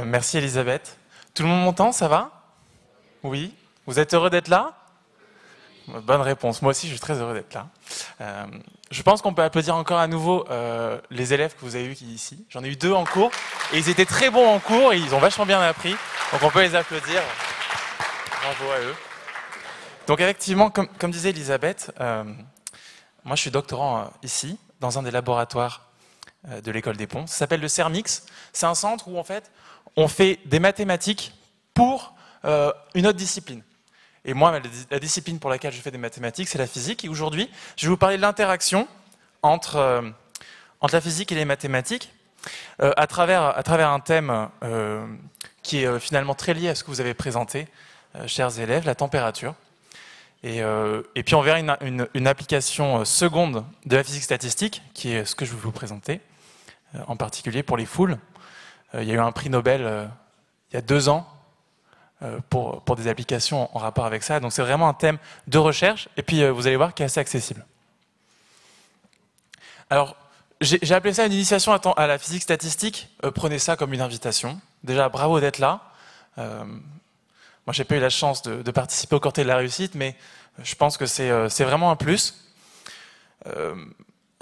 Merci Elisabeth. Tout le monde m'entend, ça va? Oui? Vous êtes heureux d'être là? Bonne réponse. Moi aussi, je suis très heureux d'être là. Je pense qu'on peut applaudir encore à nouveau les élèves que vous avez vus ici. J'en ai eu 2 en cours et ils étaient très bons en cours et ils ont vachement bien appris. Donc on peut les applaudir. Bravo à eux. Donc effectivement, comme disait Elisabeth, moi je suis doctorant ici, dans un des laboratoires de l'école des Ponts. Ça s'appelle le CERMIX. C'est un centre où en fait on fait des mathématiques pour une autre discipline. Et moi, la discipline pour laquelle je fais des mathématiques, c'est la physique. Et aujourd'hui, je vais vous parler de l'interaction entre la physique et les mathématiques à travers un thème qui est finalement très lié à ce que vous avez présenté, chers élèves, la température. Et puis on verra une application seconde de la physique statistique, qui est ce que je vais vous présenter, en particulier pour les foules. Il y a eu un prix Nobel il y a 2 ans pour des applications en rapport avec ça. Donc c'est vraiment un thème de recherche, et puis vous allez voir qu'il est assez accessible. Alors, j'ai appelé ça une initiation à la physique statistique. Prenez ça comme une invitation. Déjà, bravo d'être là. Moi, j'ai pas eu la chance de participer au Corté de la réussite, mais je pense que c'est vraiment un plus.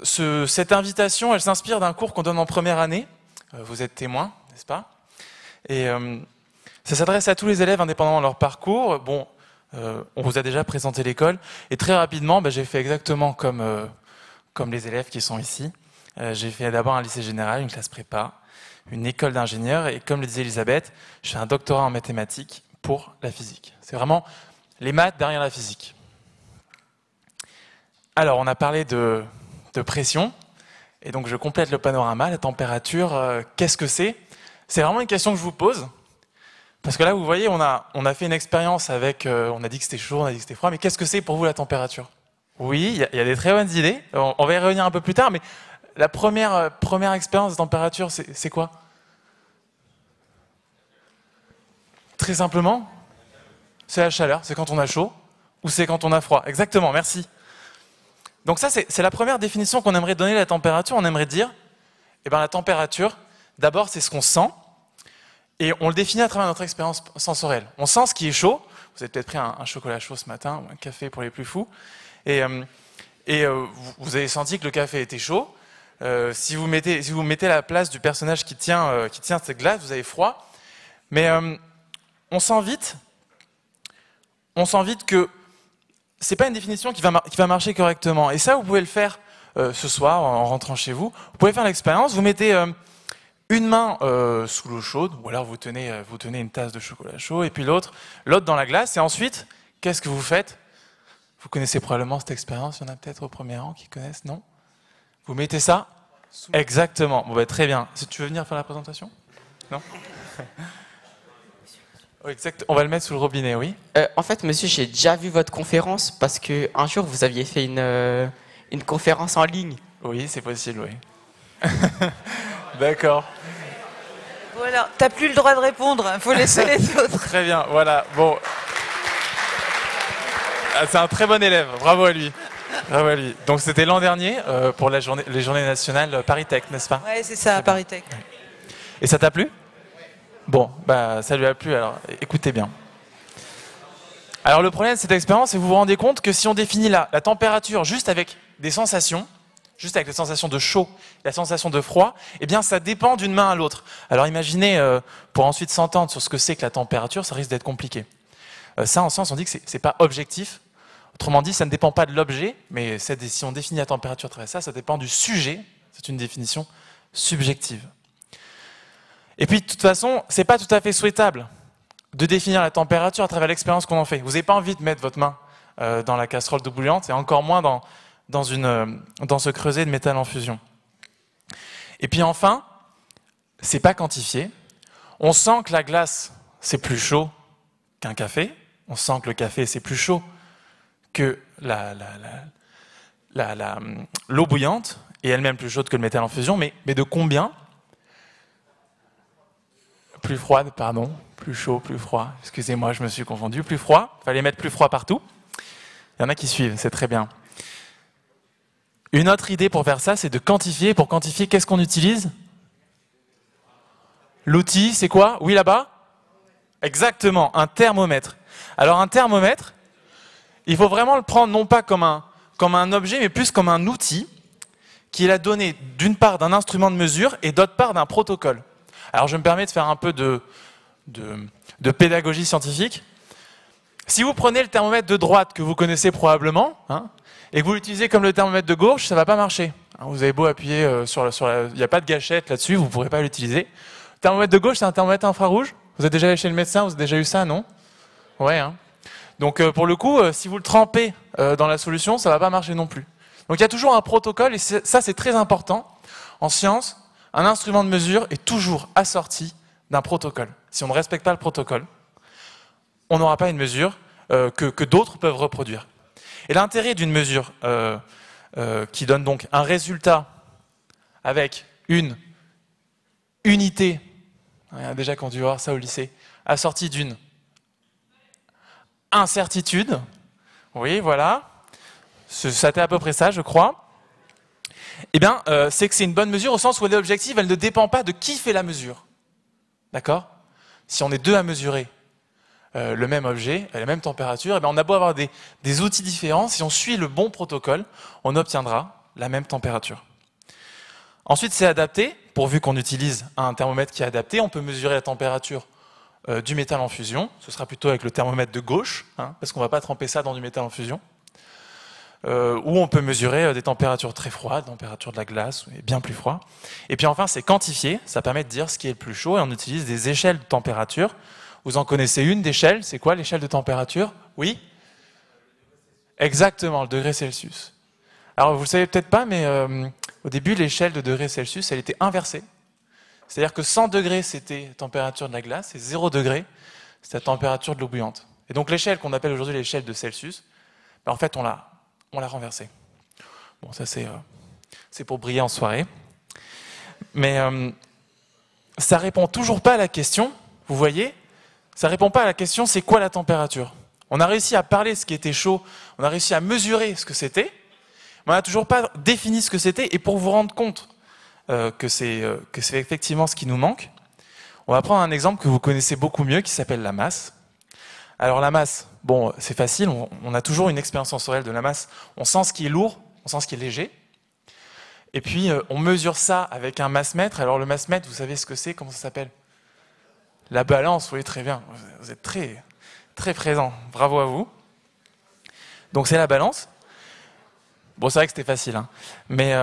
Cette invitation, elle s'inspire d'un cours qu'on donne en première année. Vous êtes témoins, n'est-ce pas? Et ça s'adresse à tous les élèves indépendamment de leur parcours. Bon, on vous a déjà présenté l'école. Et très rapidement, j'ai fait exactement comme les élèves qui sont ici. J'ai fait d'abord un lycée général, une classe prépa, une école d'ingénieurs. Et comme le disait Elisabeth, je fais un doctorat en mathématiques pour la physique. C'est vraiment les maths derrière la physique. Alors, on a parlé de pression. Et donc, je complète le panorama. La température, qu'est-ce que c'est? C'est vraiment une question que je vous pose. Parce que là, vous voyez, on a fait une expérience avec... on a dit que c'était chaud, on a dit que c'était froid. Mais qu'est-ce que c'est pour vous la température? Oui, il y a des très bonnes idées. On va y revenir un peu plus tard. Mais la première expérience de température, c'est quoi? Très simplement, c'est la chaleur. C'est quand on a chaud ou c'est quand on a froid. Exactement, merci. Donc ça, c'est la première définition qu'on aimerait donner de la température. On aimerait dire, la température, d'abord, c'est ce qu'on sent. Et on le définit à travers notre expérience sensorielle. On sent ce qui est chaud. Vous avez peut-être pris un chocolat chaud ce matin, ou un café pour les plus fous. Et vous avez senti que le café était chaud. Si vous mettez à la place du personnage qui tient cette glace, vous avez froid. Mais on sent vite que c'est pas une définition qui va marcher correctement. Et ça, vous pouvez le faire ce soir en rentrant chez vous. Vous pouvez faire l'expérience. Vous mettez une main sous l'eau chaude, ou alors vous tenez une tasse de chocolat chaud, et puis l'autre dans la glace. Et ensuite, qu'est-ce que vous faites? Vous connaissez probablement cette expérience. Il y en a peut-être au premier rang qui connaissent, non? Vous mettez ça? Exactement. Bon, très bien. Tu veux venir faire la présentation? Non? Oui, exact. On va le mettre sous le robinet, oui. En fait, monsieur, j'ai déjà vu votre conférence parce qu'un jour, vous aviez fait une conférence en ligne. Oui, c'est possible, oui. D'accord. Voilà, t'as plus le droit de répondre, il faut laisser les autres. Très bien, voilà. Bon. C'est un très bon élève, bravo à lui. Bravo à lui. Donc c'était l'an dernier pour les journées nationales Paris Tech, n'est-ce pas? Oui, c'est ça, Paris Tech. Et ça t'a plu? Bon, ça lui a plu, alors écoutez bien. Alors le problème de cette expérience, c'est que vous vous rendez compte que si on définit la température juste avec des sensations, juste avec la sensation de chaud, la sensation de froid, eh bien ça dépend d'une main à l'autre. Alors imaginez, pour ensuite s'entendre sur ce que c'est que la température, ça risque d'être compliqué. Ça, en sens, on dit que c'est pas objectif. Autrement dit, ça ne dépend pas de l'objet, mais si on définit la température à travers ça, ça dépend du sujet. C'est une définition subjective. Et puis, de toute façon, c'est pas tout à fait souhaitable de définir la température à travers l'expérience qu'on en fait. Vous n'avez pas envie de mettre votre main dans la casserole d'eau bouillante, et encore moins dans ce creuset de métal en fusion. Et puis enfin, c'est pas quantifié. On sent que la glace, c'est plus chaud qu'un café. On sent que le café, c'est plus chaud que l'eau bouillante, et elle-même plus chaude que le métal en fusion. Mais de combien? plus froide, pardon. Plus chaud, plus froid. Excusez-moi, je me suis confondu. Plus froid, il fallait mettre plus froid partout. Il y en a qui suivent, c'est très bien. Une autre idée pour faire ça, c'est de quantifier. Pour quantifier, qu'est-ce qu'on utilise? L'outil, c'est quoi? Oui, là-bas? Exactement, un thermomètre. Alors un thermomètre, il faut vraiment le prendre non pas comme un objet, mais plus comme un outil qui est la donnée d'une part d'un instrument de mesure et d'autre part d'un protocole. Alors je me permets de faire un peu de pédagogie scientifique. Si vous prenez le thermomètre de droite, que vous connaissez probablement, et que vous l'utilisez comme le thermomètre de gauche, ça ne va pas marcher. Vous avez beau appuyer sur la... Il n'y a pas de gâchette là-dessus, vous ne pourrez pas l'utiliser. Le thermomètre de gauche, c'est un thermomètre infrarouge. Vous êtes déjà allé chez le médecin, vous avez déjà eu ça, non? Ouais. Donc pour le coup, si vous le trempez dans la solution, ça ne va pas marcher non plus. Donc il y a toujours un protocole, et ça c'est très important. En science, un instrument de mesure est toujours assorti d'un protocole. Si on ne respecte pas le protocole, on n'aura pas une mesure que d'autres peuvent reproduire. Et l'intérêt d'une mesure qui donne donc un résultat avec une unité, déjà quand tu vas voir ça au lycée, assortie d'une incertitude, oui voilà, c'était à peu près ça je crois, eh bien c'est que c'est une bonne mesure au sens où elle est objective, elle ne dépend pas de qui fait la mesure. D'accord? Si on est deux à mesurer le même objet, à la même température, eh bien on a beau avoir des outils différents, si on suit le bon protocole, on obtiendra la même température. Ensuite, c'est adapté, pourvu qu'on utilise un thermomètre qui est adapté, on peut mesurer la température du métal en fusion, ce sera plutôt avec le thermomètre de gauche, parce qu'on ne va pas tremper ça dans du métal en fusion, ou on peut mesurer des températures très froides, température de la glace, et bien plus froid. Et puis enfin, c'est quantifié, ça permet de dire ce qui est le plus chaud, et on utilise des échelles de température. Vous en connaissez une d'échelle, c'est quoi l'échelle de température? Oui? Exactement, le degré Celsius. Alors vous ne le savez peut-être pas, mais au début, l'échelle de degré Celsius, elle était inversée. C'est-à-dire que 100 degrés, c'était la température de la glace, et 0 degré, c'était la température de l'eau bouillante. Et donc l'échelle qu'on appelle aujourd'hui l'échelle de Celsius, ben, en fait, on l'a renversée. Bon, ça c'est pour briller en soirée. Mais ça répond toujours pas à la question, vous voyez? Ça répond pas à la question, c'est quoi la température? On a réussi à parler de ce qui était chaud, on a réussi à mesurer ce que c'était, mais on n'a toujours pas défini ce que c'était, et pour vous rendre compte que c'est effectivement ce qui nous manque, on va prendre un exemple que vous connaissez beaucoup mieux, qui s'appelle la masse. Alors la masse, bon, c'est facile, on a toujours une expérience sensorielle de la masse, on sent ce qui est lourd, on sent ce qui est léger, et puis on mesure ça avec un masse-mètre. Alors le masse-mètre, vous savez ce que c'est, comment ça s'appelle? La balance, oui, très bien. Vous êtes très, très présent. Bravo à vous. Donc c'est la balance. Bon, c'est vrai que c'était facile. Mais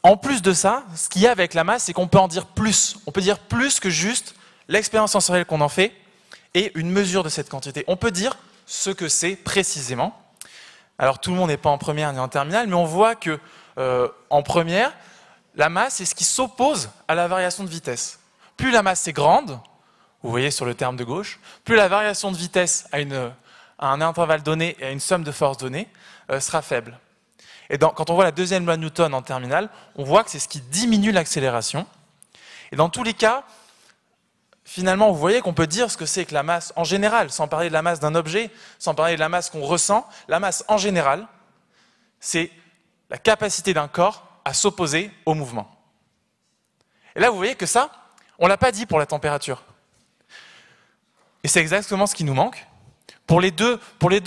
en plus de ça, ce qu'il y a avec la masse, c'est qu'on peut en dire plus. On peut dire plus que juste l'expérience sensorielle qu'on en fait et une mesure de cette quantité. On peut dire ce que c'est précisément. Alors tout le monde n'est pas en première ni en terminale, mais on voit que en première, la masse, c'est ce qui s'oppose à la variation de vitesse. Plus la masse est grande, vous voyez sur le terme de gauche, plus la variation de vitesse à un intervalle donné et à une somme de forces donnée sera faible. Et quand on voit la deuxième loi de Newton en terminale, on voit que c'est ce qui diminue l'accélération. Et dans tous les cas, finalement, vous voyez qu'on peut dire ce que c'est que la masse en général, sans parler de la masse d'un objet, sans parler de la masse qu'on ressent. La masse en général, c'est la capacité d'un corps à s'opposer au mouvement. Et là, vous voyez que ça, on ne l'a pas dit pour la température. Et c'est exactement ce qui nous manque. Pour les deux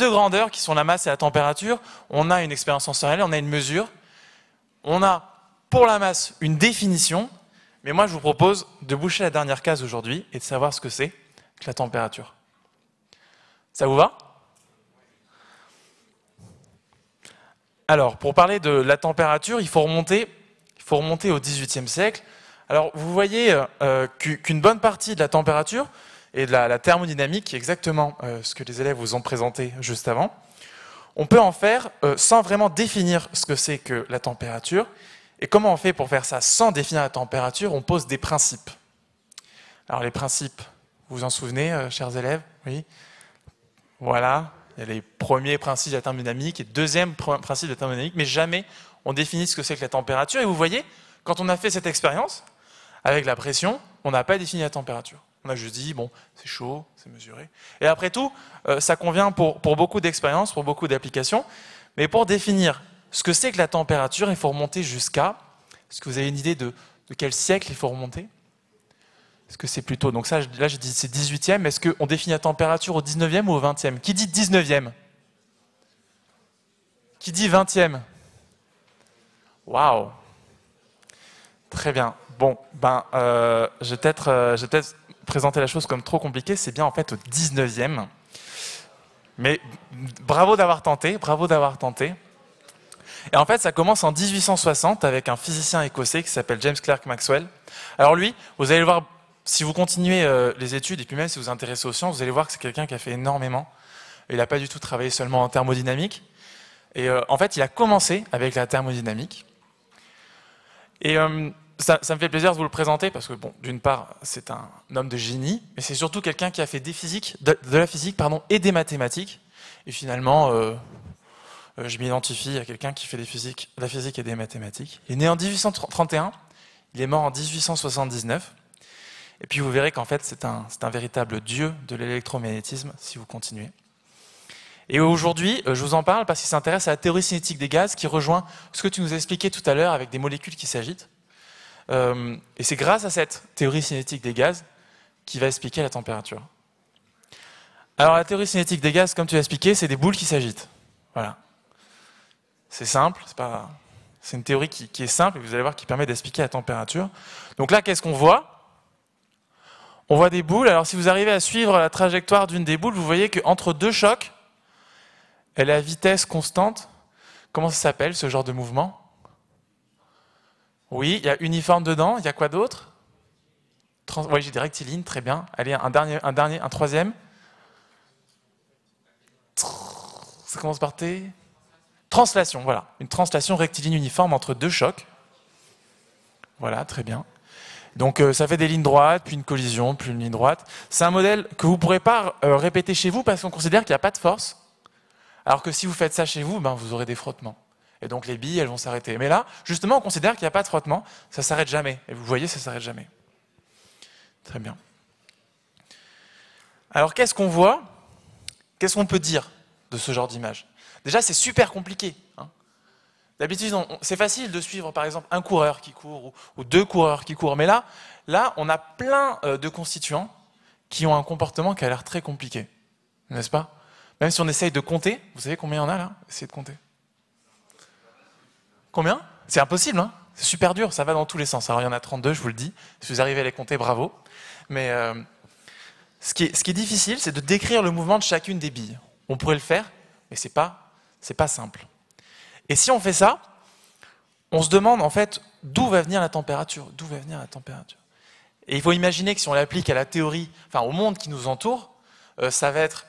grandeurs qui sont la masse et la température, on a une expérience sensorielle, on a une mesure. On a pour la masse une définition, mais moi je vous propose de boucher la dernière case aujourd'hui et de savoir ce que c'est que la température. Ça vous va? Alors, pour parler de la température, il faut remonter au XVIIIe siècle. Alors, vous voyez qu'une bonne partie de la température et de la thermodynamique, qui est exactement ce que les élèves vous ont présenté juste avant, on peut en faire sans vraiment définir ce que c'est que la température. Et comment on fait pour faire ça sans définir la température? On pose des principes. Alors les principes, vous vous en souvenez, chers élèves? Oui. Voilà, il y a les premiers principes de la thermodynamique et deuxième principe de la thermodynamique, mais jamais on définit ce que c'est que la température. Et vous voyez, quand on a fait cette expérience, Avec la pression, on n'a pas défini la température. On a juste dit, bon, c'est chaud, c'est mesuré. Et après tout, ça convient pour beaucoup d'expériences, pour beaucoup d'applications. Mais pour définir ce que c'est que la température, il faut remonter jusqu'à... Est-ce que vous avez une idée de quel siècle il faut remonter? Est-ce que c'est plutôt... Donc ça, là, j'ai dit c'est 18e. Est-ce qu'on définit la température au 19e ou au 20e? Qui dit 19e? Qui dit 20e? Waouh! Très bien. Bon, je vais peut-être présenter la chose comme trop compliquée. C'est bien en fait au 19e. Mais bravo d'avoir tenté, bravo d'avoir tenté. Et en fait, ça commence en 1860 avec un physicien écossais qui s'appelle James Clerk Maxwell. Alors lui, vous allez le voir, si vous continuez les études, et puis même si vous vous intéressez aux sciences, vous allez voir que c'est quelqu'un qui a fait énormément. Il n'a pas du tout travaillé seulement en thermodynamique. Et en fait, il a commencé avec la thermodynamique. Et ça me fait plaisir de vous le présenter parce que, bon, d'une part, c'est un homme de génie, mais c'est surtout quelqu'un qui a fait de la physique et des mathématiques. Et finalement, je m'identifie à quelqu'un qui fait de la physique et des mathématiques. Il est né en 1831, il est mort en 1879. Et puis vous verrez qu'en fait, c'est un véritable dieu de l'électromagnétisme, si vous continuez. Et aujourd'hui, je vous en parle parce qu'il s'intéresse à la théorie cinétique des gaz, qui rejoint ce que tu nous as expliqué tout à l'heure avec des molécules qui s'agitent. Et c'est grâce à cette théorie cinétique des gaz qu'il va expliquer la température. Alors la théorie cinétique des gaz, comme tu l'as expliqué, c'est des boules qui s'agitent. Voilà. C'est simple, c'est une théorie qui est simple, et vous allez voir, qui permet d'expliquer la température. Donc là, qu'est-ce qu'on voit? On voit des boules. Alors si vous arrivez à suivre la trajectoire d'une des boules, vous voyez qu'entre deux chocs, elle est à vitesse constante. Comment ça s'appelle, ce genre de mouvement? Oui, il y a uniforme dedans. Il y a quoi d'autre? Oui, j'ai des rectilignes, très bien. Allez, un troisième. Ça commence par T. Translation, voilà. Une translation rectiligne uniforme entre deux chocs. Voilà, très bien. Donc ça fait des lignes droites, puis une collision, puis une ligne droite. C'est un modèle que vous ne pourrez pas répéter chez vous parce qu'on considère qu'il n'y a pas de force. Alors que si vous faites ça chez vous, vous aurez des frottements. Et donc les billes, elles vont s'arrêter. Mais là, justement, on considère qu'il n'y a pas de frottement, ça ne s'arrête jamais. Et vous voyez, ça ne s'arrête jamais. Très bien. Alors qu'est-ce qu'on voit? Qu'est-ce qu'on peut dire de ce genre d'image? Déjà, c'est super compliqué. D'habitude, c'est facile de suivre, par exemple, un coureur qui court ou deux coureurs qui courent. Mais là, on a plein de constituants qui ont un comportement qui a l'air très compliqué. N'est-ce pas? Même si on essaye de compter, vous savez combien il y en a là? Essayez de compter. Combien? C'est impossible, hein? C'est super dur, ça va dans tous les sens. Alors il y en a 32, je vous le dis. Si vous arrivez à les compter, bravo. Mais ce qui est difficile, c'est de décrire le mouvement de chacune des billes. On pourrait le faire, mais c'est pas simple. Et si on fait ça, on se demande en fait d'où va venir la température. D'où va venir la température? Et il faut imaginer que si on l'applique à la théorie, au monde qui nous entoure, ça va être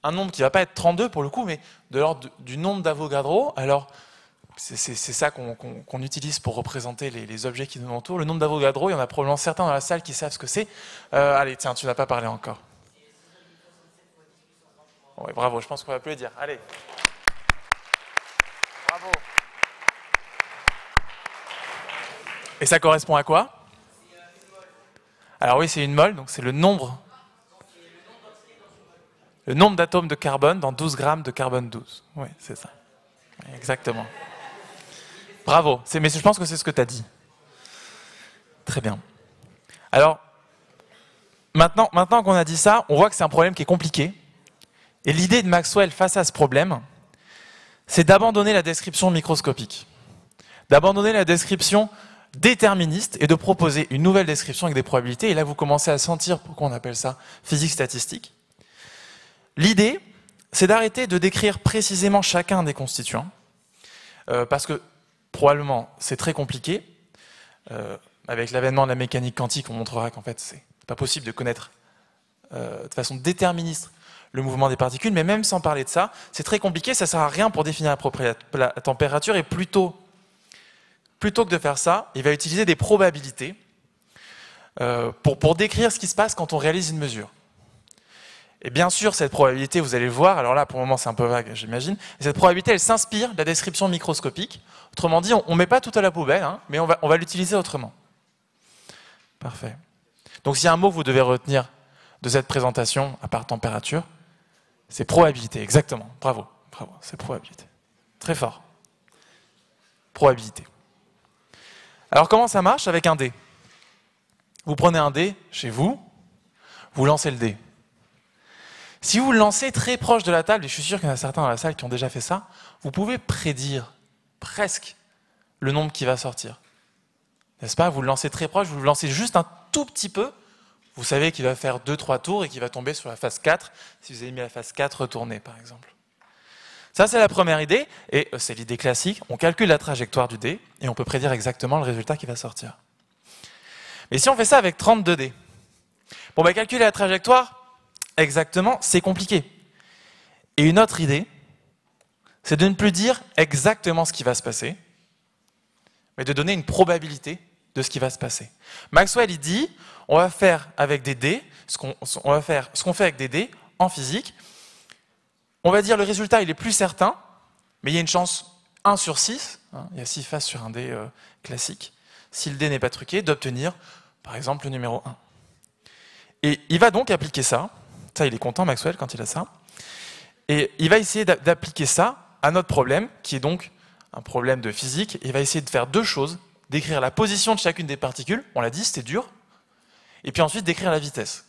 un nombre qui ne va pas être 32 pour le coup, mais de l'ordre du nombre d'Avogadro. Alors, c'est ça qu'on utilise pour représenter les objets qui nous entourent. Le nombre d'Avogadro, il y en a probablement certains dans la salle qui savent ce que c'est. Allez, tiens, tu n'as pas parlé encore. Ouais, bravo, je pense qu'on va applaudir. Allez. Bravo. Et ça correspond à quoi? Alors oui, c'est une mole, donc c'est le nombre d'atomes de carbone dans 12 grammes de carbone 12. Oui, c'est ça. Exactement. Bravo. Mais je pense que c'est ce que tu as dit. Très bien. Alors, maintenant qu'on a dit ça, on voit que c'est un problème qui est compliqué. Et l'idée de Maxwell face à ce problème, c'est d'abandonner la description microscopique, d'abandonner la description déterministe et de proposer une nouvelle description avec des probabilités. Et là, vous commencez à sentir pourquoi on appelle ça physique statistique. L'idée, c'est d'arrêter de décrire précisément chacun des constituants, parce que probablement c'est très compliqué. Avec l'avènement de la mécanique quantique, on montrera qu'en fait, c'est pas possible de connaître de façon déterministe le mouvement des particules, mais même sans parler de ça, c'est très compliqué, ça ne sert à rien pour définir la température, et plutôt que de faire ça, il va utiliser des probabilités pour décrire ce qui se passe quand on réalise une mesure. Et bien sûr, cette probabilité, vous allez le voir, alors là, pour le moment, c'est un peu vague, j'imagine, cette probabilité, elle s'inspire de la description microscopique. Autrement dit, on ne met pas tout à la poubelle, mais on va l'utiliser autrement. Parfait. Donc s'il y a un mot que vous devez retenir de cette présentation, à part température, c'est probabilité, exactement. Bravo, bravo, c'est probabilité. Très fort. Probabilité. Alors comment ça marche avec un dé? Vous prenez un dé chez vous, vous lancez le dé. Si vous le lancez très proche de la table, et je suis sûr qu'il y en a certains dans la salle qui ont déjà fait ça, vous pouvez prédire presque le nombre qui va sortir. N'est-ce pas? Vous le lancez très proche, vous le lancez juste un tout petit peu, vous savez qu'il va faire 2-3 tours et qu'il va tomber sur la phase 4, si vous avez mis la phase 4 retournée par exemple. Ça c'est la première idée, et c'est l'idée classique, on calcule la trajectoire du dé, et on peut prédire exactement le résultat qui va sortir. Mais si on fait ça avec 32 dés, bon bah calculer la trajectoire, exactement, c'est compliqué. Et une autre idée, c'est de ne plus dire exactement ce qui va se passer, mais de donner une probabilité de ce qui va se passer. Maxwell, il dit, on va faire avec des dés, ce qu'on fait avec des dés en physique. On va dire le résultat, il est plus certain, mais il y a une chance 1 sur 6, hein, il y a 6 faces sur un dé classique, si le dé n'est pas truqué, d'obtenir, par exemple, le numéro 1. Et il va donc appliquer ça, il est content Maxwell quand il a ça, et il va essayer d'appliquer ça à notre problème, qui est donc un problème de physique, et il va essayer de faire deux choses, d'écrire la position de chacune des particules, on l'a dit, c'était dur, et puis ensuite d'écrire la vitesse.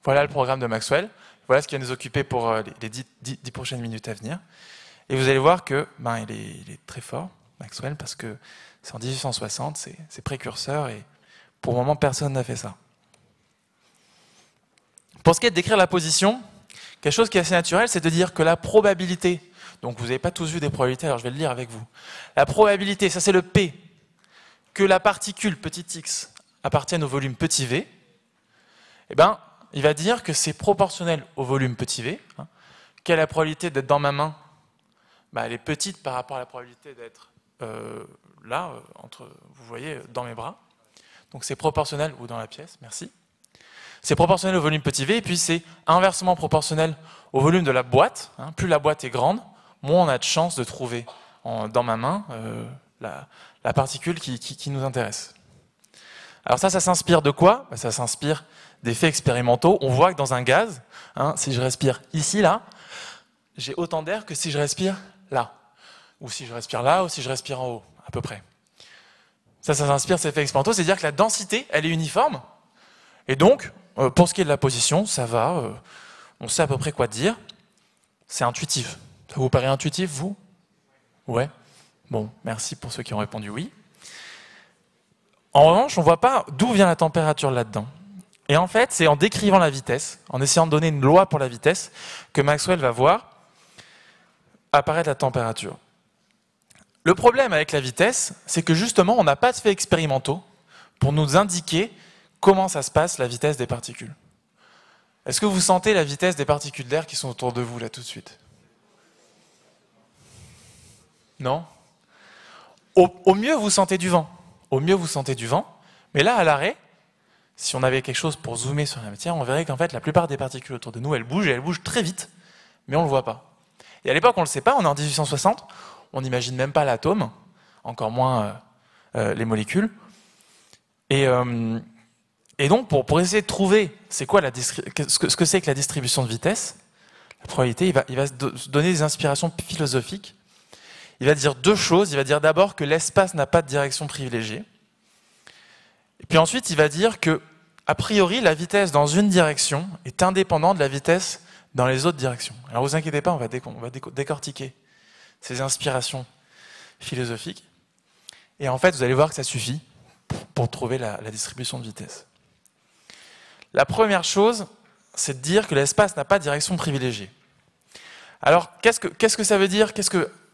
Voilà le programme de Maxwell, voilà ce qui va nous occuper pour les 10 prochaines minutes à venir, et vous allez voir que il est très fort, Maxwell, parce que c'est en 1860, c'est précurseur, et pour le moment, personne n'a fait ça. Pour ce qui est d'écrire la position, quelque chose qui est assez naturel, c'est de dire que la probabilité, donc vous n'avez pas tous vu des probabilités, alors je vais le lire avec vous. La probabilité, ça c'est le P, que la particule petit x appartienne au volume petit v, eh ben, il va dire que c'est proportionnel au volume petit v. Hein. Quelle est la probabilité d'être dans ma main? Elle est petite par rapport à la probabilité d'être là, vous voyez, dans mes bras. Donc c'est proportionnel, ou dans la pièce, merci. C'est proportionnel au volume petit v, et puis c'est inversement proportionnel au volume de la boîte. Hein. Plus la boîte est grande, moins on a de chances de trouver dans ma main la particule qui nous intéresse. Alors ça s'inspire de quoi? Ça s'inspire des faits expérimentaux. On voit que dans un gaz, hein, si je respire ici, là, j'ai autant d'air que si je respire là. Ou si je respire là, ou si je respire en haut, à peu près. Ça s'inspire de ces faits expérimentaux, c'est-à-dire que la densité, elle est uniforme, et donc, pour ce qui est de la position, ça va, on sait à peu près quoi dire, c'est intuitif. Ça vous paraît intuitif, vous? Ouais. Bon, merci pour ceux qui ont répondu oui. En revanche, on ne voit pas d'où vient la température là-dedans. Et en fait, c'est en décrivant la vitesse, en essayant de donner une loi pour la vitesse, que Maxwell va voir apparaître la température. Le problème avec la vitesse, c'est que justement, on n'a pas de faits expérimentaux pour nous indiquer comment ça se passe, la vitesse des particules. Est-ce que vous sentez la vitesse des particules d'air qui sont autour de vous, là, tout de suite? Non? Au mieux, vous sentez du vent. Au mieux, vous sentez du vent. Mais là, à l'arrêt, si on avait quelque chose pour zoomer sur la matière, on verrait qu'en fait, la plupart des particules autour de nous, elles bougent, et elles bougent très vite, mais on ne le voit pas. Et à l'époque, on ne le sait pas, on est en 1860, on n'imagine même pas l'atome, encore moins les molécules. Et donc, pour essayer de trouver c'est quoi ce que c'est que la distribution de vitesse, la probabilité, il va se donner des inspirations philosophiques. Il va dire deux choses. Il va dire d'abord que l'espace n'a pas de direction privilégiée. Et puis ensuite, il va dire que, a priori, la vitesse dans une direction est indépendante de la vitesse dans les autres directions. Alors vous inquiétez pas, on va décortiquer ces inspirations philosophiques. Et en fait, vous allez voir que ça suffit pour trouver la distribution de vitesse. La première chose, c'est de dire que l'espace n'a pas de direction privilégiée. Alors, qu'est-ce que ça veut dire?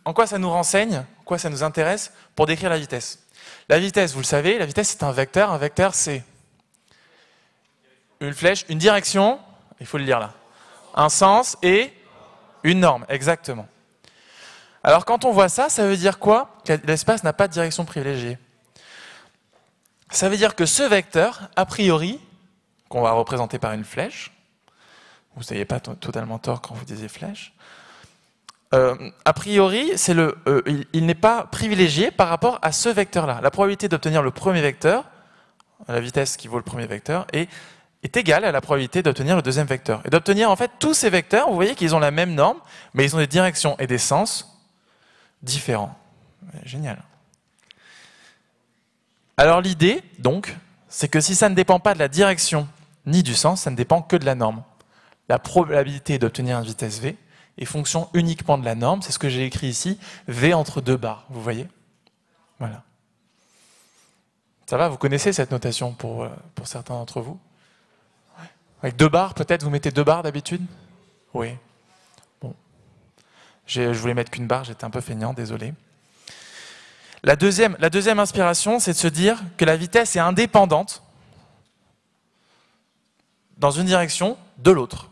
En quoi ça nous renseigne? En quoi ça nous intéresse pour décrire la vitesse? La vitesse, vous le savez, la vitesse c'est un vecteur. Un vecteur, c'est une flèche, une direction, il faut le lire là, un sens et une norme, exactement. Alors quand on voit ça, ça veut dire quoi? Que l'espace n'a pas de direction privilégiée. Ça veut dire que ce vecteur, a priori, qu'on va représenter par une flèche, vous n'avez pas totalement tort quand vous disiez flèche, a priori, il n'est pas privilégié par rapport à ce vecteur-là. La probabilité d'obtenir le premier vecteur, à la vitesse qui vaut le premier vecteur, est égale à la probabilité d'obtenir le deuxième vecteur. Et d'obtenir en fait tous ces vecteurs, vous voyez qu'ils ont la même norme, mais ils ont des directions et des sens différents. Génial. Alors l'idée, donc, c'est que si ça ne dépend pas de la direction ni du sens, ça ne dépend que de la norme. La probabilité d'obtenir une vitesse v est fonction uniquement de la norme, c'est ce que j'ai écrit ici, v entre deux barres, vous voyez? Voilà. Ça va, vous connaissez cette notation pour certains d'entre vous? Avec 2 barres, peut-être, vous mettez 2 barres d'habitude? Oui. Bon. Je voulais mettre qu'une barre, j'étais un peu feignant, désolé. La deuxième inspiration, c'est de se dire que la vitesse est indépendante dans une direction de l'autre.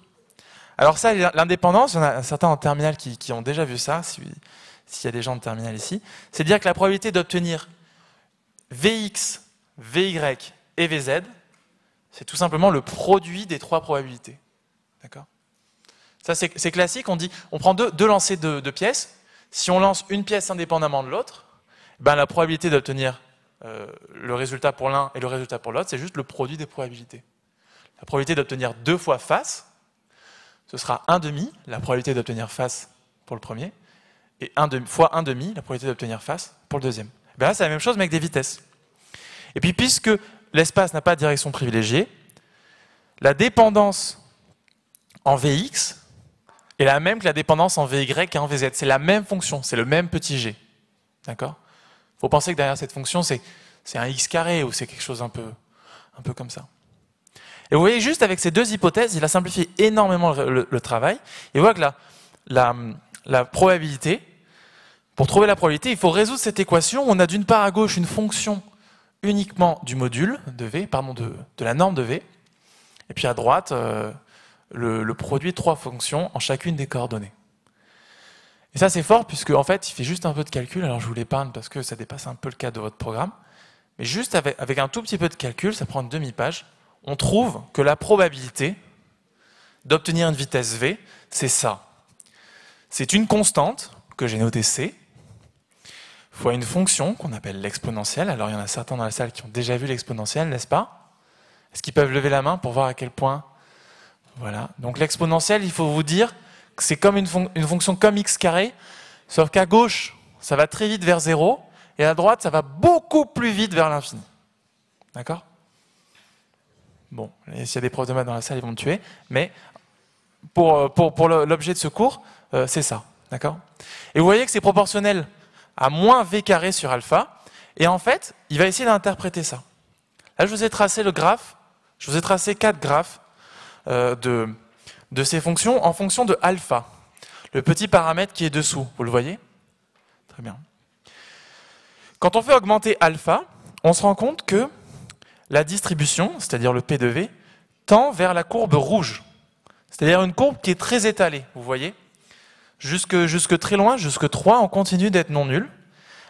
Alors ça, l'indépendance, il y en a certains en terminale qui ont déjà vu ça, s'il y a des gens de terminale ici, c'est dire que la probabilité d'obtenir Vx, Vy et Vz, c'est tout simplement le produit des 3 probabilités. D'accord? Ça, c'est classique, on prend deux lancers de pièces. Si on lance une pièce indépendamment de l'autre, ben la probabilité d'obtenir le résultat pour l'un et le résultat pour l'autre, c'est juste le produit des probabilités. La probabilité d'obtenir 2 fois face, ce sera 1,5, la probabilité d'obtenir face pour le premier, et fois 1,5, la probabilité d'obtenir face pour le deuxième. Ben là, c'est la même chose, mais avec des vitesses. Et puis, puisque l'espace n'a pas de direction privilégiée, la dépendance en Vx est la même que la dépendance en Vy et en Vz. C'est la même fonction, c'est le même petit g. D'accord? Il faut penser que derrière cette fonction, c'est un x carré ou c'est quelque chose un peu comme ça. Et vous voyez, juste avec ces 2 hypothèses, il a simplifié énormément le travail. Et voilà que la probabilité, pour trouver la probabilité, il faut résoudre cette équation. On a d'une part à gauche une fonction uniquement du module de V, de la norme de V, et puis à droite, le produit de 3 fonctions en chacune des coordonnées. Et ça c'est fort puisque en fait il fait juste un peu de calcul, alors je vous l'épargne parce que ça dépasse un peu le cadre de votre programme, mais juste avec un tout petit peu de calcul, ça prend une demi-page, on trouve que la probabilité d'obtenir une vitesse V, c'est ça. C'est une constante, que j'ai notée C, fois une fonction qu'on appelle l'exponentielle. Alors il y en a certains dans la salle qui ont déjà vu l'exponentielle, n'est-ce pas? Est-ce qu'ils peuvent lever la main pour voir à quel point? Voilà. Donc l'exponentielle, il faut vous dire que c'est comme une fonction comme x carré, sauf qu'à gauche, ça va très vite vers 0, et à droite, ça va beaucoup plus vite vers l'infini. D'accord? Bon, s'il y a des profs de maths dans la salle, ils vont me tuer, mais pour l'objet de ce cours, c'est ça. D'accord? Et vous voyez que c'est proportionnel à moins v carré sur alpha, et en fait, il va essayer d'interpréter ça. Là, je vous ai tracé le graphe, je vous ai tracé 4 graphes de ces fonctions en fonction de alpha, le petit paramètre qui est dessous, vous le voyez? Très bien. Quand on fait augmenter alpha, on se rend compte que la distribution, c'est-à-dire le P de V, tend vers la courbe rouge, c'est-à-dire une courbe qui est très étalée, vous voyez? Jusque très loin, jusque 3, on continue d'être non nul,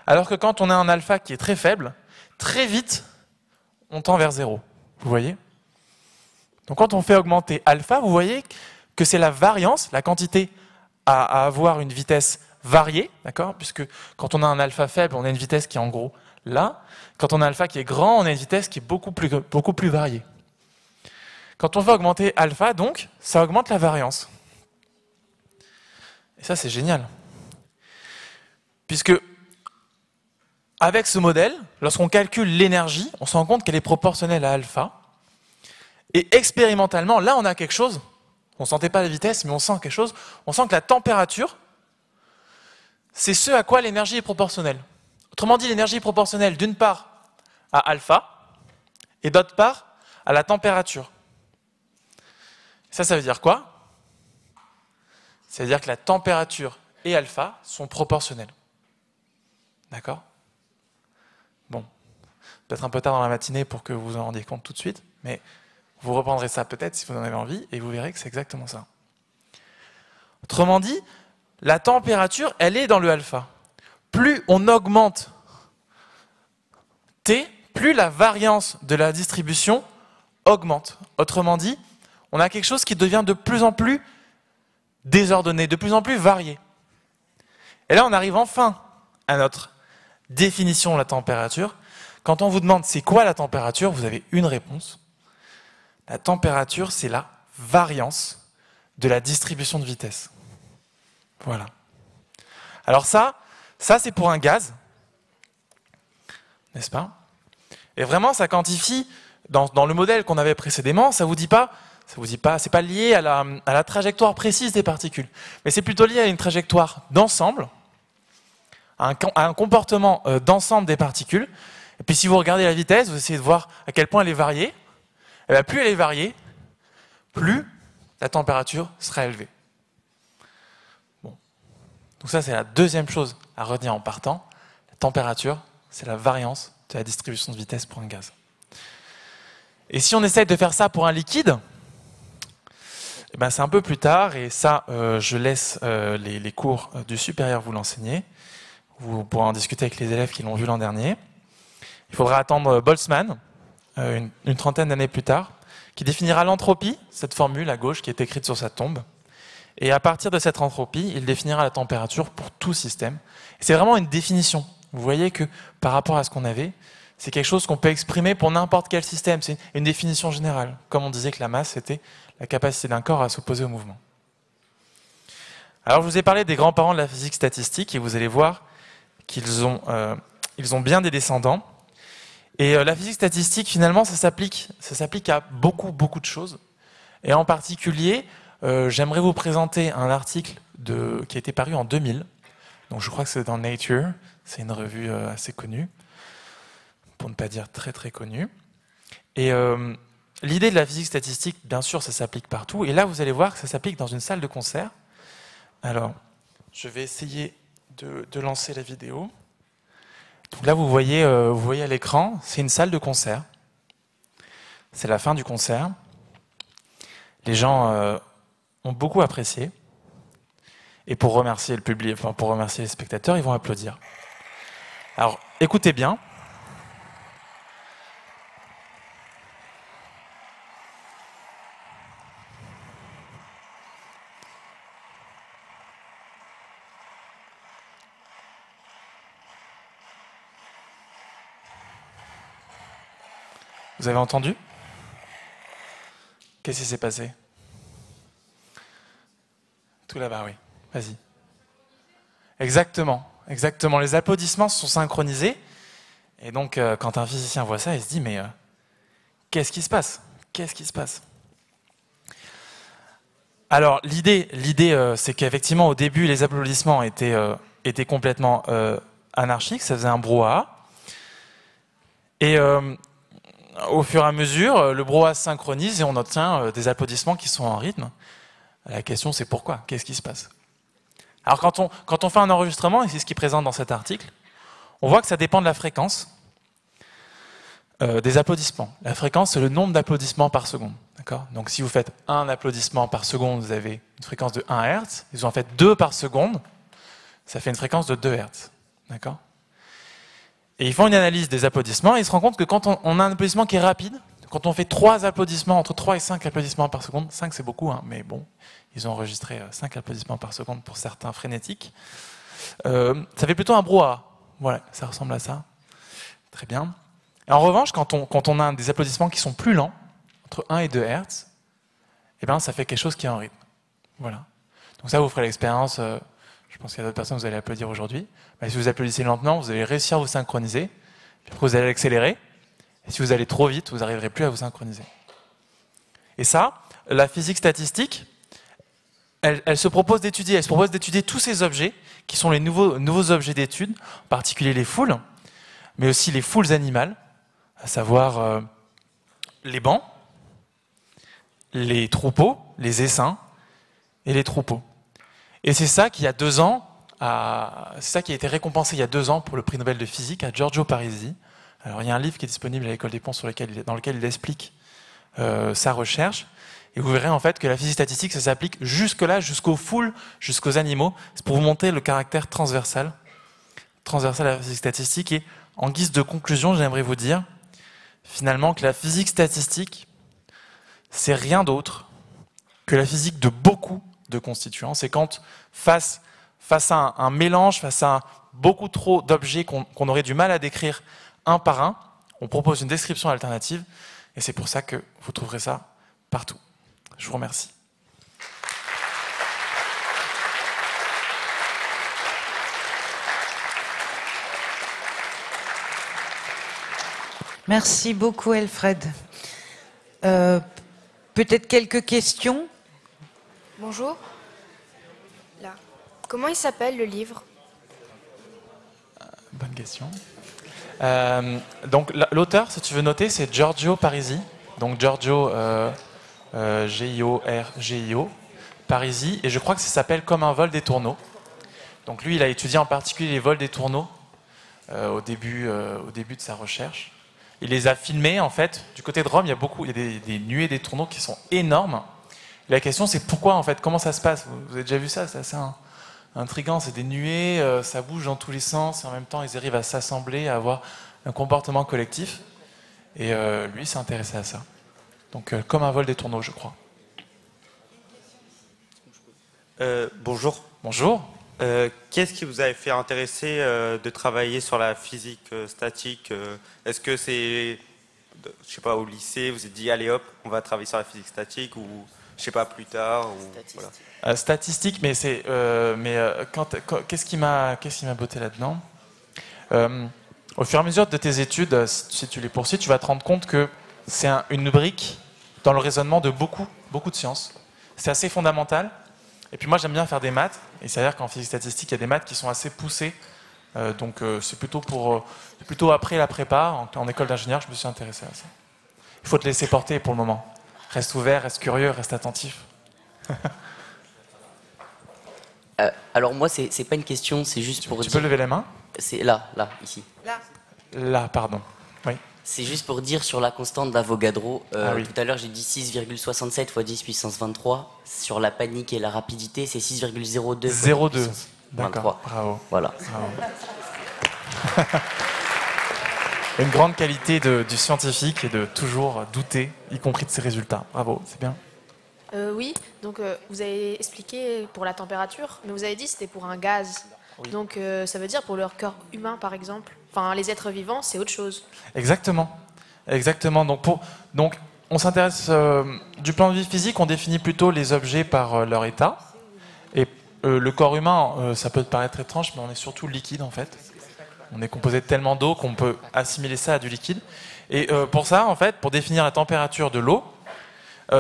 alors que quand on a un alpha qui est très faible, très vite, on tend vers 0, vous voyez? Donc quand on fait augmenter alpha, vous voyez que c'est la variance, la quantité à avoir une vitesse variée, d'accord? Puisque quand on a un alpha faible, on a une vitesse qui est en gros là. Quand on a un alpha qui est grand, on a une vitesse qui est beaucoup plus variée. Quand on fait augmenter alpha, donc, ça augmente la variance. Et ça, c'est génial. Puisque, avec ce modèle, lorsqu'on calcule l'énergie, on se rend compte qu'elle est proportionnelle à alpha. Et expérimentalement, là, on a quelque chose. On ne sentait pas la vitesse, mais on sent quelque chose. On sent que la température, c'est ce à quoi l'énergie est proportionnelle. Autrement dit, l'énergie est proportionnelle d'une part à alpha et d'autre part à la température. Ça veut dire quoi? Ça veut dire que la température et alpha sont proportionnelles. D'accord? Bon, peut-être un peu tard dans la matinée pour que vous en rendiez compte tout de suite, mais vous reprendrez ça peut-être si vous en avez envie et vous verrez que c'est exactement ça. Autrement dit, la température, elle est dans le alpha. Plus on augmente T, plus la variance de la distribution augmente. Autrement dit, on a quelque chose qui devient de plus en plus désordonné, de plus en plus varié. Et là, on arrive enfin à notre définition de la température. quand on vous demande c'est quoi la température, vous avez une réponse. La température, c'est la variance de la distribution de vitesse. Voilà. Alors ça c'est pour un gaz, n'est-ce pas? Et vraiment, ça quantifie, dans le modèle qu'on avait précédemment, ça vous dit pas, c'est pas lié à la trajectoire précise des particules, mais c'est plutôt lié à une trajectoire d'ensemble, à un comportement d'ensemble des particules. Et puis si vous regardez la vitesse, vous essayez de voir à quel point elle est variée. Et bien, plus elle est variée, plus la température sera élevée. Bon. Donc ça, c'est la deuxième chose à retenir en partant. La température, c'est la variance de la distribution de vitesse pour un gaz. Et si on essaye de faire ça pour un liquide, eh ben c'est un peu plus tard, et ça, je laisse les cours du supérieur vous l'enseigner. Vous pourrez en discuter avec les élèves qui l'ont vu l'an dernier. Il faudra attendre Boltzmann, une trentaine d'années plus tard, qui définira l'entropie, cette formule à gauche qui est écrite sur sa tombe. Et à partir de cette entropie, il définira la température pour tout système. C'est vraiment une définition. Vous voyez que par rapport à ce qu'on avait, c'est quelque chose qu'on peut exprimer pour n'importe quel système. C'est une définition générale. Comme on disait que la masse, c'était la capacité d'un corps à s'opposer au mouvement. Alors, je vous ai parlé des grands-parents de la physique statistique et vous allez voir qu'ils ont bien des descendants. Et la physique statistique, finalement, ça s'applique à beaucoup de choses. Et en particulier, j'aimerais vous présenter un article qui a été paru en 2000. Donc, je crois que c'est dans Nature. C'est une revue assez connue, pour ne pas dire très connue. Et l'idée de la physique statistique, bien sûr, ça s'applique partout. Et là, vous allez voir que ça s'applique dans une salle de concert. Alors, je vais essayer de lancer la vidéo. Donc là, vous voyez à l'écran, c'est une salle de concert. C'est la fin du concert. Les gens ont beaucoup apprécié. Et pour remercier le public, enfin pour remercier les spectateurs, ils vont applaudir. Alors, écoutez bien. Vous avez entendu? Qu'est-ce qui s'est passé? Tout là-bas, oui. Vas-y. Exactement. Les applaudissements se sont synchronisés. Et donc, quand un physicien voit ça, il se dit, mais qu'est-ce qui se passe? Qu'est-ce qui se passe? Alors, l'idée, c'est qu'effectivement, au début, les applaudissements étaient complètement anarchiques. Ça faisait un brouhaha. Et au fur et à mesure, le brouhaha se synchronise et on obtient des applaudissements qui sont en rythme. La question, c'est pourquoi? Qu'est-ce qui se passe? Alors, quand on fait un enregistrement, et c'est ce qui est présent dans cet article, on voit que ça dépend de la fréquence des applaudissements. La fréquence, c'est le nombre d'applaudissements par seconde. Donc, si vous faites un applaudissement par seconde, vous avez une fréquence de 1 Hz. Si vous en faites 2 par seconde, ça fait une fréquence de 2 Hz. D'accord? Et ils font une analyse des applaudissements et ils se rendent compte que quand on a un applaudissement qui est rapide, quand on fait 3 applaudissements, entre 3 et 5 applaudissements par seconde, 5 c'est beaucoup, hein, mais bon, ils ont enregistré 5 applaudissements par seconde pour certains frénétiques, ça fait plutôt un brouhaha. Voilà, ça ressemble à ça. Très bien. Et en revanche, quand on a des applaudissements qui sont plus lents, entre 1 et 2 Hz, eh ben, ça fait quelque chose qui est en rythme. Voilà. Donc ça, vous ferez l'expérience, je pense qu'il y a d'autres personnes que vous allez applaudir aujourd'hui. Si vous applaudissez lentement, vous allez réussir à vous synchroniser, puis après vous allez accélérer, et si vous allez trop vite, vous n'arriverez plus à vous synchroniser. Et ça, la physique statistique, elle se propose d'étudier tous ces objets, qui sont les nouveaux objets d'étude, en particulier les foules, mais aussi les foules animales, à savoir les bancs, les troupeaux, les essaims et les troupeaux. Et c'est ça qui, il y a 2 ans, c'est ça qui a été récompensé il y a 2 ans pour le prix Nobel de physique à Giorgio Parisi. Alors il y a un livre qui est disponible à l'École des Ponts dans lequel il explique sa recherche. Et vous verrez en fait que la physique statistique, ça s'applique jusque-là, jusqu'aux foules, jusqu'aux animaux. C'est pour vous montrer le caractère transversal de la physique statistique. Et en guise de conclusion, j'aimerais vous dire finalement que la physique statistique, c'est rien d'autre que la physique de beaucoup de constituants. C'est quand face à un mélange, face à beaucoup trop d'objets qu'on aurait du mal à décrire un par un, On propose une description alternative et c'est pour ça que vous trouverez ça partout. Je vous remercie. Merci beaucoup, Elfred. Peut-être quelques questions? Bonjour. Là. Comment il s'appelle le livre? Bonne question. Donc l'auteur, si tu veux noter, c'est Giorgio Parisi. Donc Giorgio, G-I-O-R-G-I-O, Parisi. Et je crois que ça s'appelle Comme un vol des tourneaux. Donc lui, il a étudié en particulier les vols des tourneaux au début de sa recherche. Il les a filmés, en fait. Du côté de Rome, il y a des nuées des tourneaux qui sont énormes. Et la question, c'est pourquoi, en fait, comment ça se passe? Vous avez déjà vu ça? C'est assez intriguant. C'est des nuées, ça bouge dans tous les sens, et en même temps, ils arrivent à s'assembler, à avoir un comportement collectif. Et lui, s'est intéressé à ça. Donc, comme un vol des tourneaux, je crois. Bonjour. Bonjour. Qu'est-ce qui vous avait fait intéresser de travailler sur la physique statique? Est-ce que c'est, je sais pas, au lycée, vous vous êtes dit, allez hop, on va travailler sur la physique statique, ou je sais pas, plus tard voilà. Statistique, mais c'est, qu'est-ce qui m'a botté là-dedans? Au fur et à mesure de tes études, si tu les poursuis, tu vas te rendre compte que c'est une brique dans le raisonnement de beaucoup de sciences. C'est assez fondamental. Et puis moi, j'aime bien faire des maths. Et c'est-à-dire qu'en physique statistique, il y a des maths qui sont assez poussées. Donc c'est plutôt après la prépa, en école d'ingénieur, je me suis intéressé à ça. Il faut te laisser porter pour le moment. Reste ouvert, reste curieux, reste attentif. Alors moi, c'est pas une question, c'est juste pour Tu dire... peux lever les mains? C'est là, ici. Là, pardon. Oui. C'est juste pour dire sur la constante d'Avogadro. Oui. Tout à l'heure, j'ai dit 6,67 x 10 puissance 23. Sur la panique et la rapidité, c'est 6,02 x 10 0,2. puissance D'accord, 23. bravo. Voilà. Bravo. Une grande qualité du scientifique est de toujours douter, y compris de ses résultats. Bravo, c'est bien. Oui, donc vous avez expliqué pour la température, mais vous avez dit que c'était pour un gaz. Oui. Donc ça veut dire pour leur corps humain, par exemple. Enfin, les êtres vivants, c'est autre chose. Exactement. Donc on s'intéresse du plan de vue physique, on définit plutôt les objets par leur état. Et le corps humain, ça peut te paraître étrange, mais on est surtout liquide en fait. On est composé de tellement d'eau qu'on peut assimiler ça à du liquide. Et pour ça, en fait, pour définir la température de l'eau,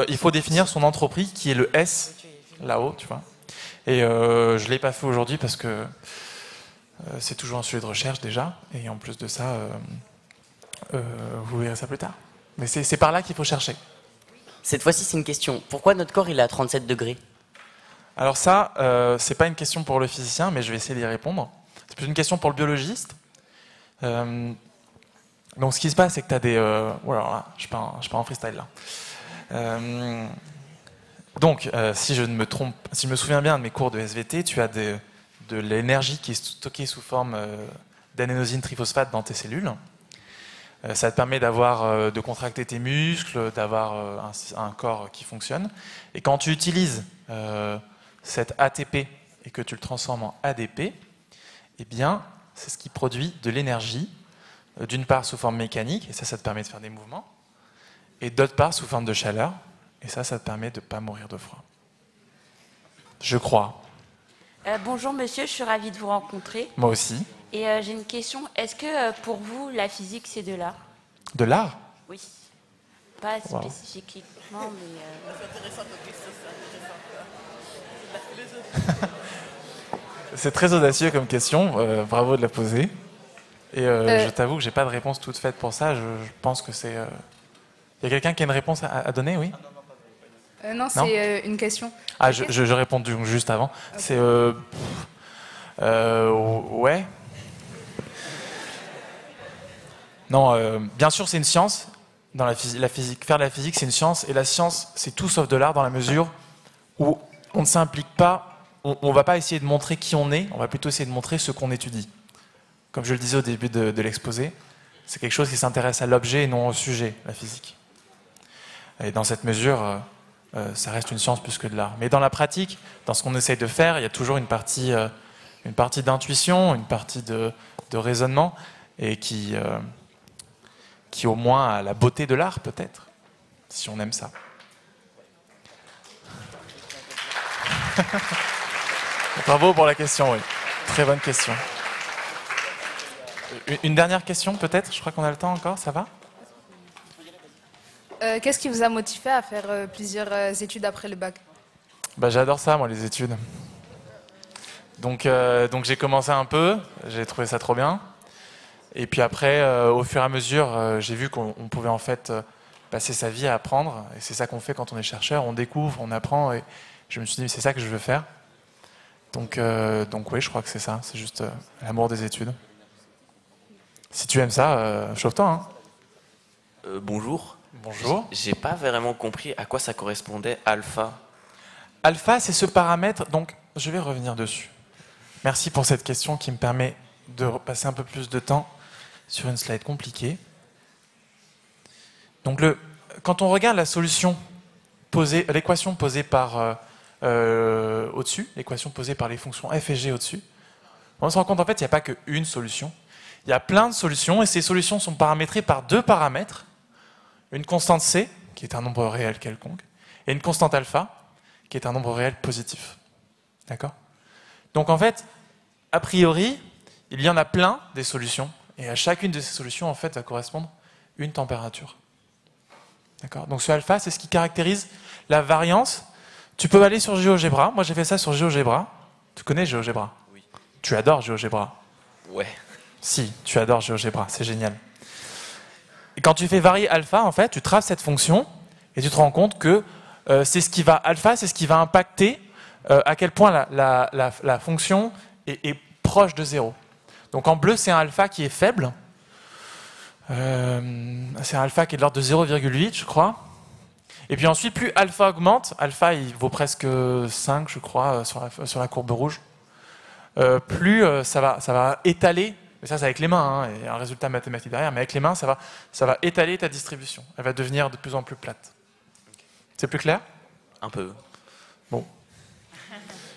il faut définir son entropie, qui est le S, là-haut, tu vois. Et je ne l'ai pas fait aujourd'hui parce que c'est toujours un sujet de recherche déjà. Et en plus de ça, vous verrez ça plus tard. Mais c'est par là qu'il faut chercher. Cette fois-ci, c'est une question. Pourquoi notre corps, il est à 37 degrés? Alors ça, c'est pas une question pour le physicien, mais je vais essayer d'y répondre. C'est plus une question pour le biologiste. Donc ce qui se passe, c'est que tu as des... alors là, je suis pas en freestyle là. Donc, si je me souviens bien de mes cours de SVT, tu as de l'énergie qui est stockée sous forme d'adénosine triphosphate dans tes cellules. Ça te permet de contracter tes muscles, d'avoir un corps qui fonctionne. Et quand tu utilises cet ATP et que tu le transformes en ADP, eh bien, c'est ce qui produit de l'énergie, d'une part sous forme mécanique, et ça te permet de faire des mouvements, et d'autre part sous forme de chaleur, et ça te permet de ne pas mourir de froid. Je crois. Bonjour monsieur, je suis ravie de vous rencontrer. Moi aussi. Et j'ai une question, est-ce que pour vous, la physique, c'est de l'art? De l'art? Oui. Pas Wow. spécifiquement, mais... C'est très audacieux comme question, bravo de la poser. Et je t'avoue que j'ai pas de réponse toute faite pour ça, je pense que c'est... Il y a quelqu'un qui a une réponse à donner, oui? Non, c'est une question. Ah, je réponds juste avant. Okay. C'est... ouais. Non, bien sûr, c'est une science. Dans la physique, faire de la physique, c'est une science. Et la science, c'est tout sauf de l'art dans la mesure où on ne s'implique pas, on ne va pas essayer de montrer qui on est, on va plutôt essayer de montrer ce qu'on étudie. Comme je le disais au début de l'exposé, c'est quelque chose qui s'intéresse à l'objet et non au sujet, la physique. Et dans cette mesure, ça reste une science plus que de l'art. Mais dans la pratique, dans ce qu'on essaye de faire, il y a toujours une partie d'intuition, une partie de raisonnement, et qui qui au moins a la beauté de l'art, peut-être, si on aime ça. Bravo pour la question, oui. Très bonne question. Une dernière question, peut-être? Je crois qu'on a le temps encore, ça va? Qu'est-ce qui vous a motivé à faire plusieurs études après le bac? Bah, j'adore ça, moi, les études. Donc j'ai commencé un peu, j'ai trouvé ça trop bien. Et puis après, au fur et à mesure, j'ai vu qu'on pouvait en fait passer sa vie à apprendre. Et c'est ça qu'on fait quand on est chercheur, on découvre, on apprend. Et je me suis dit, c'est ça que je veux faire. Donc oui, je crois que c'est ça, c'est juste l'amour des études. Si tu aimes ça, chauffe-toi. Hein. Bonjour. Bonjour. J'ai pas vraiment compris à quoi ça correspondait alpha. Alpha, c'est ce paramètre, donc je vais revenir dessus. Merci pour cette question qui me permet de passer un peu plus de temps sur une slide compliquée. Donc quand on regarde la solution posée, l'équation posée par au-dessus, l'équation posée par les fonctions f et g au-dessus, on se rend compte en fait qu'il n'y a pas qu'une solution. Il y a plein de solutions et ces solutions sont paramétrées par deux paramètres. Une constante c, qui est un nombre réel quelconque, et une constante alpha, qui est un nombre réel positif. D'accord? Donc en fait, a priori, il y en a plein des solutions, et à chacune de ces solutions, en fait, va correspondre une température. D'accord? Donc ce alpha, c'est ce qui caractérise la variance. Tu peux aller sur GeoGebra. Moi, j'ai fait ça sur GeoGebra. Tu connais GeoGebra? Oui. Tu adores GeoGebra? Ouais. Si, tu adores GeoGebra, c'est génial. Et quand tu fais varier alpha, en fait, tu traces cette fonction, et tu te rends compte que c'est ce qui va, alpha, c'est ce qui va impacter à quel point la fonction est proche de 0. Donc en bleu, c'est un alpha qui est faible. C'est un alpha qui est de l'ordre de 0,8, je crois. Et puis ensuite, plus alpha augmente, alpha il vaut presque 5, je crois, sur la courbe rouge, plus ça va étaler, mais ça c'est avec les mains, hein, il y a un résultat mathématique derrière, mais avec les mains, ça va étaler ta distribution. Elle va devenir de plus en plus plate. C'est plus clair? Un peu. Bon.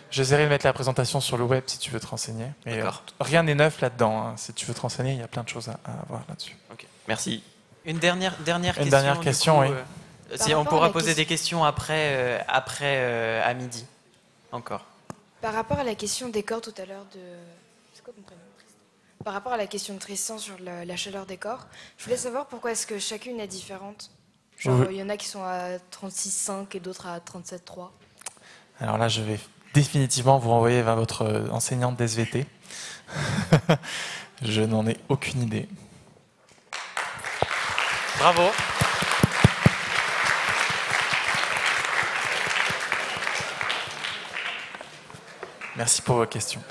J'essaierai de mettre la présentation sur le web si tu veux te renseigner. Mais rien n'est neuf là-dedans. Hein. Si tu veux te renseigner, il y a plein de choses à voir là-dessus. Ok, merci. Une dernière question. Une dernière question, du coup, oui. Si on pourra poser des questions après à midi. Encore. Par rapport à la question des corps tout à l'heure de... C'est quoi ton prénom? Par rapport à la question de Tristan sur la chaleur des corps, je voulais savoir pourquoi est-ce que chacune est différente. Genre, il y en a qui sont à 36,5 et d'autres à 37,3. Alors là, je vais définitivement vous renvoyer vers votre enseignante d'SVT. Je n'en ai aucune idée. Bravo. Merci pour vos questions.